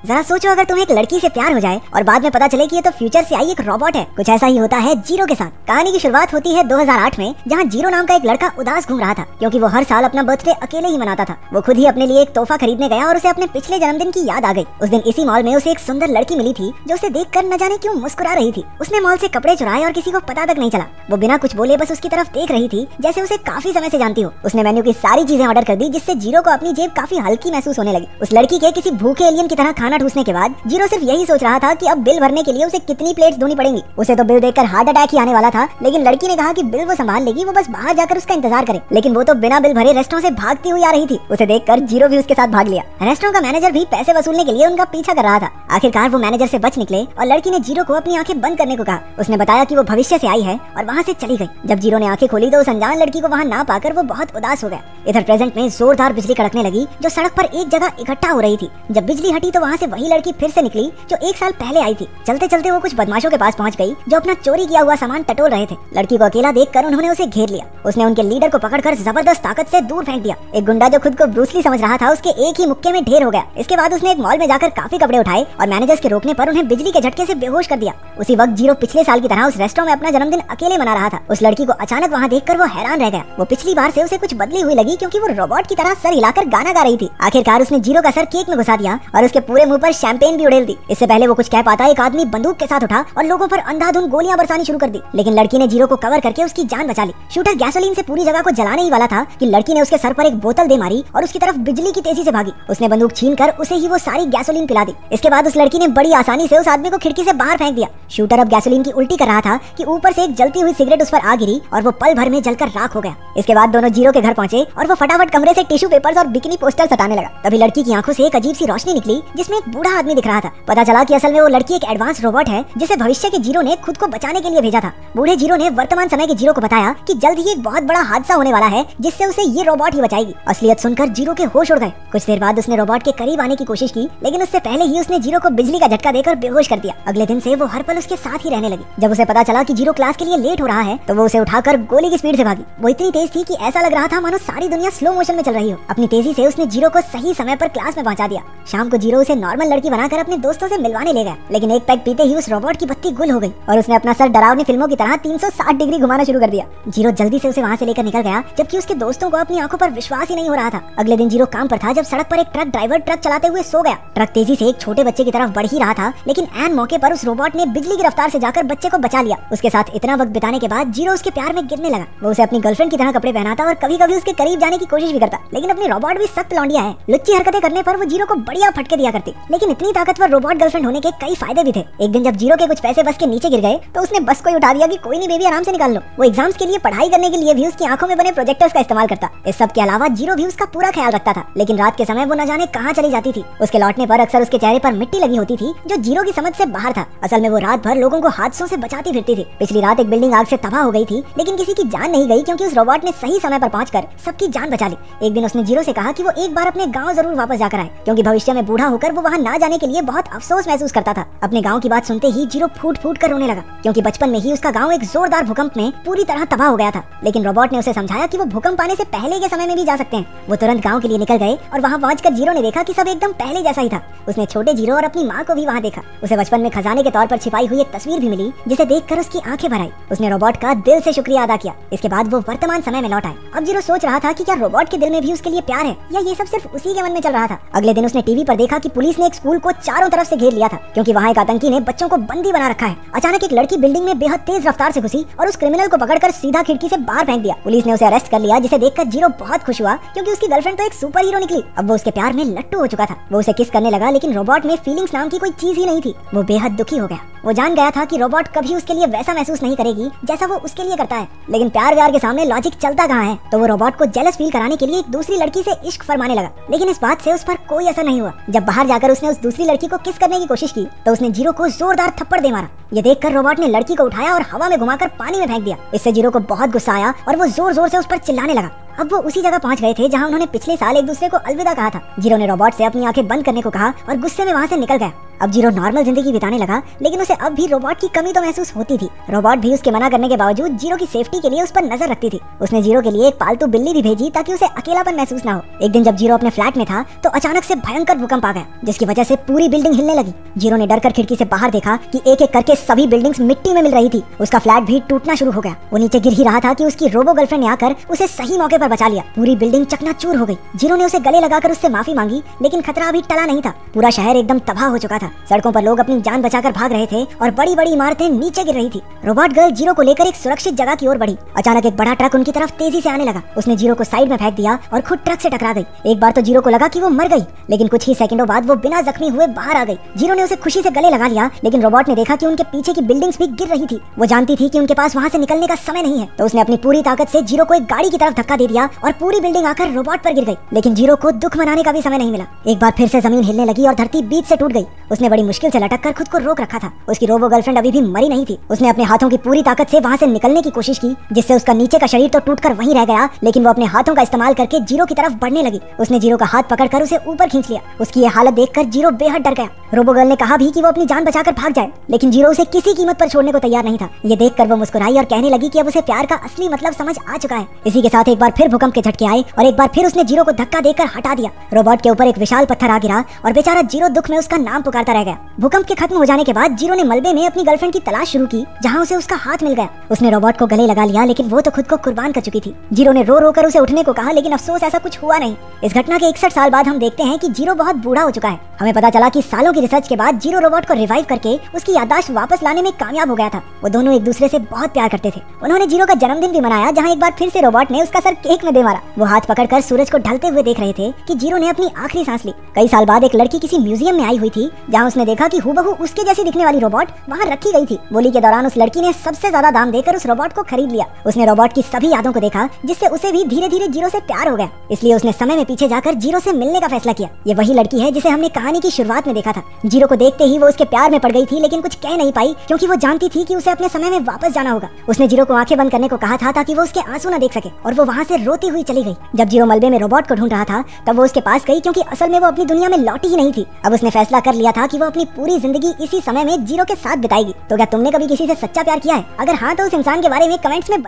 जरा सोचो अगर तुम्हें एक लड़की से प्यार हो जाए और बाद में पता चले कि ये तो फ्यूचर से आई एक रोबोट है। कुछ ऐसा ही होता है जीरो के साथ। कहानी की शुरुआत होती है 2008 में, जहाँ जीरो नाम का एक लड़का उदास घूम रहा था क्योंकि वो हर साल अपना बर्थडे अकेले ही मनाता था। वो खुद ही अपने लिए एक तोहफा खरीदने गया और उसे अपने पिछले जन्मदिन की याद आ गई। उस दिन इसी मॉल में उसे एक सुंदर लड़की मिली थी जो उसे देखकर न जाने क्यों मुस्कुरा रही थी। उसने मॉल से कपड़े चुराए और किसी को पता तक नहीं चला। वो बिना कुछ बोले बस उसकी तरफ देख रही थी जैसे उसे काफी समय से जानती हो। उसने मेन्यू की सारी चीजें ऑर्डर कर दी जिससे जीरो को अपनी जेब काफी हल्की महसूस होने लगी। उस लड़की के किसी भूखे एलियन की तरह खाना ठूसने के बाद जीरो सिर्फ यही सोच रहा था कि अब बिल भरने के लिए उसे कितनी प्लेट्स धोनी पड़ेंगी। उसे तो बिल देखकर हार्ट अटैक ही आने वाला था, लेकिन लड़की ने कहा कि बिल वो संभाल लेगी, वो बस बाहर जाकर उसका इंतजार करे। लेकिन वो तो बिना बिल भरे रेस्टोरेंट से भागती हुई आ रही थी। उसे देखकर जीरो भी उसके साथ भाग लिया। रेस्टोरेंट का मैनेजर भी पैसे वसूलने के लिए उनका पीछा कर रहा था। आखिरकार वो मैनेजर से बच निकले और लड़की ने जीरो को अपनी आंखें बंद करने को कहा। उसने बताया कि वो भविष्य से आई है और वहाँ से चली गई। जब जीरो ने आंखें खोली तो उस अनजान लड़की को वहाँ ना पाकर वो बहुत उदास हो गया। इधर प्रेजेंट में जोरदार बिजली कड़कने लगी जो सड़क पर एक जगह इकट्ठा हो रही थी। जब बिजली हटी तो वहाँ से वही लड़की फिर से निकली जो एक साल पहले आई थी। चलते चलते वो कुछ बदमाशों के पास पहुँच गई जो अपना चोरी किया हुआ सामान टटोल रहे थे। लड़की को अकेला देखकर उन्होंने उसे घेर लिया। उसने उनके लीडर को पकड़कर जबरदस्त ताकत से दूर फेंक दिया। एक गुंडा जो खुद को ब्रूस ली समझ रहा था उसके एक ही मुक्के में ढेर हो गया। इसके बाद उसने एक मॉल में जाकर काफी कपड़े उठाए और मैनेजर्स के रोकने पर उन्हें बिजली के झटके से बेहोश कर दिया। उसी वक्त जीरो पिछले साल की तरह उस रेस्टोरेंट में अपना जन्मदिन अकेले मना रहा था। उस लड़की को अचानक वहाँ देखकर वो हैरान रह गया। वो पिछली बार से उसे कुछ बदली हुई लगी क्योंकि वो रोबोट की तरह सर हिलाकर गाना गा रही थी। आखिरकार उसने जीरो का सर केक में घुसा दिया और उसके पूरे मुंह पर शैंपेन भी उड़ेल दी। इससे पहले वो कुछ कह पाता एक आदमी बंदूक के साथ उठा और लोगों पर अंधाधुंध गोलियां बरसानी शुरू कर दी, लेकिन लड़की ने जीरो को कवर करके उसकी जान बचा ली। शूटर गैसोलीन से पूरी जगह को जलाने ही वाला था कि लड़की ने उसके सर पर एक बोतल दे मारी और उसकी तरफ बिजली की तेजी से भागी। उसने बंदूक छीनकर उसे ही वो सारी गैसोलीन पिला दी। इसके बाद उस लड़की ने बड़ी आसानी से उस आदमी को खिड़की से बाहर फेंक दिया। शूटर अब गैसोलीन की उल्टी कर रहा था कि ऊपर से एक जलती हुई सिगरेट उस पर आ गिरी और वो पल भर में जलकर राख हो गया। इसके बाद दोनों जीरो के घर पहुंचे और वो फटाफट कमरे से टिश्यू पेपर्स और बिकिनी पोस्टर्स हटाने लगा। तभी लड़की की आंखों से एक अजीब सी रोशनी निकली जिसमें एक बूढ़ा आदमी दिख रहा था। पता चला कि असल में वो लड़की एक एडवांस रोबोट है जिसे भविष्य के जीरो ने खुद को बचाने के लिए भेजा था। बूढ़े जीरो ने वर्तमान समय के जीरो को बताया कि जल्द ही एक बहुत बड़ा हादसा होने वाला है जिससे उसे ये रोबोट ही बचाएगी। असलियत सुनकर जीरो के होश उड़ गए। कुछ देर बाद उसने रोबोट के करीब आने की कोशिश की, लेकिन उससे पहले ही उसने जीरो को बिजली का झटका देकर बेहोश कर दिया। अगले दिन से वो हर पल उसके साथ ही रहने लगी। जब उसे पता चला कि जीरो क्लास के लिए लेट हो रहा है तो वो उसे उठाकर गोली की स्पीड से भागी। वो इतनी तेज थी कि ऐसा लग रहा था मानो सारी दुनिया स्लो मोशन में चल रही हो। अपनी तेजी से उसने जीरो को सही समय पर क्लास में पहुंचा दिया। शाम को जीरो उसे नॉर्मल लड़की बनाकर अपने दोस्तों से मिलवाने ले गया, लेकिन एक पैक पीते ही उस रोबोट की बत्ती गुल हो गई और उसने अपना सर डरावनी फिल्मों की तरह 360 डिग्री घुमाना शुरू कर दिया। जीरो जल्दी से उसे वहाँ से लेकर निकल गया, जबकि उसके दोस्तों को अपनी आंखों पर विश्वास ही नहीं हो रहा था। अगले दिन जीरो काम पर था जब सड़क पर एक ट्रक ड्राइवर ट्रक चलाते हुए सो गया। ट्रक तेजी से एक छोटे बच्चे की तरफ बढ़ ही रहा था, लेकिन ऐन मौके पर उस रोबोट ने बिजली की रफ्तार से जाकर बच्चे को बचा लिया। उसके साथ इतना वक्त बिताने के बाद जीरो उसके प्यार में गिरने लगा। वो उसे अपनी गर्लफ्रेंड की तरह कपड़े पहनाता और कभी कभी उसके करीब जाने की कोशिश भी करता, लेकिन अपनी रोबोट भी सख्त लौंडिया है। लुच्ची हरकतें करने पर वो जीरो को बढ़िया फटके दिया करती, लेकिन इतनी ताकतवर रोबोट गर्लफ्रेंड होने के कई फायदे भी थे। एक दिन जब जीरो के कुछ पैसे बस के नीचे गिर गए तो उसने बस को ही उठा दिया कि कोई नहीं बेबी, आराम से निकाल लो। वो एग्जाम्स के लिए पढ़ाई करने के लिए भी उसकी आंखों में बने प्रोजेक्टर्स का इस्तेमाल करता। इस सब के अलावा जीरो भी उसका पूरा ख्याल रखता था, लेकिन रात के समय वो न जाने कहाँ चली जाती थी। उसके लौटने पर अक्सर उसके चेहरे पर मिट्टी लगी होती थी जो जीरो की समझ से बाहर था। असल में वो रात भर लोगों को हादसों से बचाती फिरती थी। पिछली रात एक बिल्डिंग आग से तबाह हो गई थी, लेकिन किसी की जान नहीं गई क्योंकि उस रोबोट ने सही समय पर पहुंचकर सबकी जान बचा ली। एक दिन उसने जीरो से कहा कि वो एक बार अपने गाँव जरूर वापस जाकर आए, क्योंकि भविष्य में बूढ़ा होकर वो वहाँ ना जाने के लिए बहुत अफसोस महसूस करता था। अपने गाँव की बात सुनते ही जीरो फूट फूट कर रोने लगा, क्योंकि बचपन में ही उसका गाँव एक जोरदार भूकंप में पूरी तरह तबाह हो गया था। लेकिन रोबोट ने उसे समझाया कि वो भूकंप आने से पहले के समय में भी जा सकते हैं। वो तुरंत गाँव के लिए निकल गए और वहाँ पहुंचकर जीरो ने देखा कि सब एकदम पहले जैसा ही था। उसने छोटे जीरो और अपनी माँ को भी वहाँ देखा। उसे बचपन में खजाने के तौर पर छिपाई हुई एक तस्वीर भी मिली जिसे देखकर उसकी आंखें भर आई। उसने रोबोट का दिल से शुक्रिया अदा किया। इसके बाद वो वर्तमान समय में लौट आए। अब जीरो सोच रहा था कि क्या रोबोट के दिल में भी उसके लिए प्यार है या ये सब सिर्फ उसी के मन में चल रहा था। अगले दिन उसने टीवी पर देखा कि पुलिस ने एक स्कूल को चारों तरफ से घेर लिया था, क्योंकि वहाँ एक आतंकी ने बच्चों को बंदी बना रखा है। अचानक एक लड़की बिल्डिंग में बेहद तेज रफ्तार से घुसी और उस क्रिमिनल को पकड़कर सीधा खिड़की से बाहर फेंक दिया। पुलिस ने उसे अरेस्ट कर लिया, जिसे देखकर जीरो बहुत खुश हुआ क्योंकि उसकी गर्लफ्रेंड तो एक सुपर हीरो निकली। अब वो उसके प्यार में लट्टू हो चुका था। वो उसे किस करने लगा, लेकिन रोबोट में फीलिंग्स नाम की कोई चीज ही नहीं थी। वो बेहद दुखी हो गया। वो जान गया था कि रोबोट कभी उसके लिए वैसा महसूस नहीं करेगी जैसा वो उसके लिए करता है। लेकिन प्यार व्यार के सामने लॉजिक चलता कहाँ है। तो वो रोबोट को जेलस फील कराने के लिए एक दूसरी लड़की से इश्क फरमाने लगा, लेकिन इस बात से उस पर कोई असर नहीं हुआ। जब बाहर जाकर उसने उस दूसरी लड़की को किस करने की कोशिश की तो उसने जीरो को जोरदार थप्पड़ दे मारा। ये देखकर रोबोट ने लड़की को उठाया और हवा में घुमाकर पानी में फेंक दिया। इससे जीरो को बहुत गुस्सा आया और वो जोर जोर से उस पर चिल्लाने लगा। अब वो उसी जगह पहुंच गए थे जहां उन्होंने पिछले साल एक दूसरे को अलविदा कहा था। जीरो ने रोबोट से अपनी आंखें बंद करने को कहा और गुस्से में वहां से निकल गया। अब जीरो नॉर्मल जिंदगी बिताने लगा, लेकिन उसे अब भी रोबोट की कमी तो महसूस होती थी। रोबोट भी उसके मना करने के बावजूद जीरो की सेफ्टी के लिए उस पर नजर रखती थी। उसने जीरो के लिए एक पालतू बिल्ली भी भेजी ताकि उसे अकेलापन महसूस ना हो। एक दिन जब जीरो अपने फ्लैट में था तो अचानक से भयंकर भूकंप आ गया, जिसकी वजह से पूरी बिल्डिंग हिलने लगी। जीरो ने डरकर खिड़की से बाहर देखा कि एक एक करके सभी बिल्डिंग्स मिट्टी में मिल रही थी। उसका फ्लैट भी टूटना शुरू हो गया। वो नीचे गिर ही रहा था कि उसकी रोबो गर्लफ्रेंड ने आकर उसे सही मौके पर बचा लिया। पूरी बिल्डिंग चकनाचूर हो गई। जीरो ने उसे गले लगाकर उससे माफी मांगी, लेकिन खतरा अभी टला नहीं था। पूरा शहर एकदम तबाह हो चुका था। सड़कों पर लोग अपनी जान बचाकर भाग रहे थे और बड़ी बड़ी इमारतें नीचे गिर रही थी। रोबोट गर्ल जीरो को लेकर एक सुरक्षित जगह की ओर बढ़ी। अचानक एक बड़ा ट्रक उनकी तरफ तेजी से आने लगा। उसने जीरो को साइड में फेंक दिया और खुद ट्रक से टकरा गई। एक बार तो जीरो को लगा कि वो मर गई, लेकिन कुछ ही सेकंडों बाद वो बिना जख्मी हुए बाहर आ गई। जीरो ने उसे खुशी से गले लगा लिया, लेकिन रोबोट ने देखा कि उनके पीछे की बिल्डिंग्स भी गिर रही थी। वो जानती थी कि उनके पास वहाँ से निकलने का समय नहीं है, तो उसने अपनी पूरी ताकत से जीरो को एक गाड़ी की तरफ धक्का दे दिया और पूरी बिल्डिंग आकर रोबोट पर गिर गई। लेकिन जीरो को दुख मनाने का भी समय नहीं मिला। एक बार फिर से जमीन हिलने लगी और धरती बीच से टूट गई। उसने बड़ी मुश्किल से लटक कर खुद को रोक रखा था। उसकी रोबो गर्लफ्रेंड अभी भी मरी नहीं थी। उसने अपने हाथों की पूरी ताकत से वहाँ से निकलने की कोशिश की, जिससे उसका नीचे का शरीर तो टूटकर वहीं रह गया, लेकिन वो अपने हाथों का इस्तेमाल करके जीरो की तरफ बढ़ने लगी। उसने जीरो का हाथ पकड़कर उसे ऊपर खींच लिया। उसकी ये हालत देखकर जीरो बेहद डर गया। रोबो गर्ल ने कहा भी कि वो अपनी जान बचाकर भाग जाए, लेकिन जीरो उसे किसी कीमत पर छोड़ने को तैयार नहीं था। ये देखकर वो मुस्कुराई और कहने लगी कि अब उसे प्यार का असली मतलब समझ आ चुका है। इसी के साथ एक बार फिर भूकंप के झटके आए और एक बार फिर उसने जीरो को धक्का देकर हटा दिया। रोबोट के ऊपर एक विशाल पत्थर आ गिरा और बेचारा जीरो दुख में उसका नाम पुकारता रह गया। भूकंप के खत्म हो जाने के बाद जीरो ने मलबे में अपनी गर्लफ्रेंड की तलाश शुरू की, जहाँ उसे उसका हाथ मिल गया। उसने रोबोट को गले लगा लिया, लेकिन वो तो खुद को कुर्बान कर चुकी थी। जीरो ने रो रो कर उसे उठने को कहा, लेकिन अफसोस ऐसा कुछ हुआ नहीं। इस घटना के 61 साल बाद हम देखते हैं कि जीरो बहुत बूढ़ा हो चुका है। हमें पता चला कि सालों की रिसर्च के बाद जीरो रोबोट को रिवाइव करके उसकी याददाश्त वापस लाने में कामयाब हो गया था। वो दोनों एक दूसरे से बहुत प्यार करते थे। उन्होंने जीरो का जन्मदिन भी मनाया, जहाँ एक बार फिर से रोबोट ने उसका सर केक में दे मारा। वो हाथ पकड़कर सूरज को ढलते हुए देख रहे थे कि जीरो ने अपनी आखिरी सांस ली। कई साल बाद एक लड़की किसी म्यूजियम में आई हुई थी, जहाँ उसने देखा कि हूबहू उसके जैसी दिखने वाली रोबोट वहाँ रखी गई थी। बोली के दौरान उस लड़की ने सबसे ज्यादा दाम देकर उस रोबोट को खरीद लिया। उसने रोबोट की सभी यादों को देखा, जिससे उसे भी धीरे धीरे जीरो से प्यार हो गया। इसलिए उसने समय में पीछे जाकर जीरो से मिलने का फैसला किया। ये वही लड़की है जिसे हमने कहानी की शुरुआत में देखा था। जीरो को देखते ही वो उसके प्यार में पड़ गई थी, लेकिन कुछ कह नहीं पाई, क्योंकि वो जानती थी कि उसे अपने समय में वापस जाना होगा। उसने जीरो को आंखें बंद करने को कहा था ताकि वो उसके आंसू न देख सके, और वो वहाँ से रोती हुई चली गई। जब जीरो मलबे में रोबोट को ढूंढ रहा था, तब वो उसके पास गई, क्योंकि असल में वो अपनी दुनिया में लौटी ही नहीं थी। अब उसने फैसला कर लिया था कि वो अपनी पूरी जिंदगी इसी समय में जीरो के साथ बिताएगी। तो क्या तुमने कभी किसी से सच्चा प्यार किया है? अगर हाँ, तो उस इंसान के बारे में कमेंट्स में